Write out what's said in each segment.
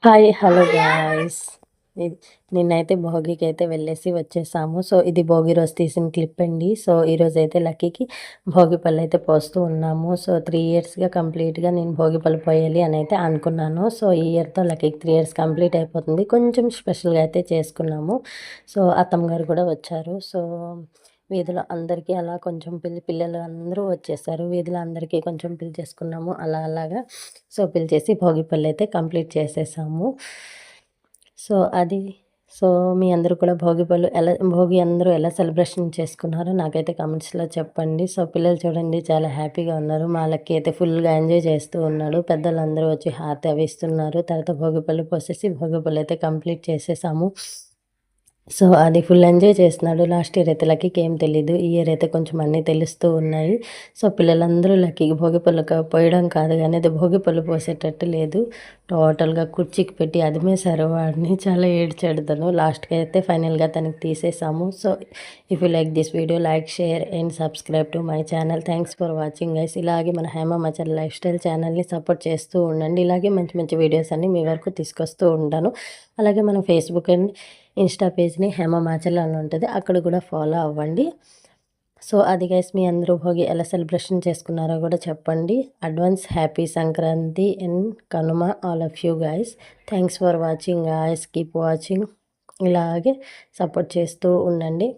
Hi hello guys. నిన్నైతే భోగికి అయితే వెళ్ళేసి వచ్చేసాము. సో ఇది భోగి రోజు తీసిన క్లిప్ అండి. సో ఈరోజైతే లక్కీకి భోగి పళ్ళు అయితే పోస్తూ ఉన్నాము. సో 3 ఇయర్స్గా కంప్లీట్గా నేను భోగి పళ్ళు పోయాలి అని అయితే అనుకున్నాను. సో ఈ ఇయర్తో లక్కీకి 3 ఇయర్స్ కంప్లీట్ అయిపోతుంది. కొంచెం స్పెషల్గా అయితే చేసుకున్నాము. సో అత్తమ్మ గారు కూడా వచ్చారు. సో వీధిలో అందరికీ అలా కొంచెం పిల్లలు అందరూ వచ్చేసారు. వీధిలో అందరికీ కొంచెం పిలిచేసుకున్నాము అలాగా. సో పిలిచేసి భోగి పళ్ళు అయితే కంప్లీట్ చేసేసాము. సో అది సో మీ అందరూ కూడా భోగి అందరూ ఎలా సెలబ్రేషన్ చేసుకున్నారో నాకైతే కామెంట్స్లో చెప్పండి. సో పిల్లలు చూడండి చాలా హ్యాపీగా ఉన్నారు. మా లక్కీ అయితే ఫుల్గా ఎంజాయ్ చేస్తూ ఉన్నాడు. పెద్దలందరూ వచ్చి హారతి అవి ఇస్తున్నారు. తర్వాత భోగి పళ్ళు పోసేసి భోగి పళ్ళు అయితే కంప్లీట్ చేసేసాము. సో అది ఫుల్ ఎంజాయ్ చేస్తున్నాడు. లాస్ట్ ఇయర్ అయితే లక్కీకి ఏం తెలీదు. ఈ ఇయర్ అయితే కొంచెం అన్నీ తెలుస్తూ ఉన్నాయి. సో పిల్లలందరూ లక్కీకి భోగి పళ్ళు పోయడం కాదు కానీ అది భోగి పళ్ళు పోసేటట్టు లేదు. టోటల్గా కుర్చీకి పెట్టి అదిమేశారు వాడిని. చాలా ఏడ్చాడు తను. లాస్ట్కి అయితే ఫైనల్గా తనకి తీసేసాము. So if you like this video like share and subscribe to my channel. Thanks for watching guys. ఇలాగే మన హేమ మచల్ లైఫ్ స్టైల్ ఛానల్ని సపోర్ట్ చేస్తూ ఉండండి. ఇలాగే మంచి మంచి వీడియోస్ అన్ని మీ వరకు తీసుకొస్తూ ఉంటాను. అలాగే మన Facebook and Insta పేజ్ని Hema Macherla అని ఉంటుంది. అక్కడ కూడా ఫాలో అవ్వండి. సో అది గైస్ మీ అందరూ భోగి ఎలా సెలబ్రేషన్ చేసుకున్నారో కూడా చెప్పండి. Advance happy Sankranti and Kanuma all of you guys. Thanks for watching guys. Keep watching. ఇలాగే సపోర్ట్ చేస్తూ ఉండండి.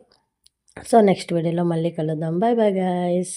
సో నెక్స్ట్ వీడియోలో మళ్ళీ కలుద్దాం. Bye bye guys.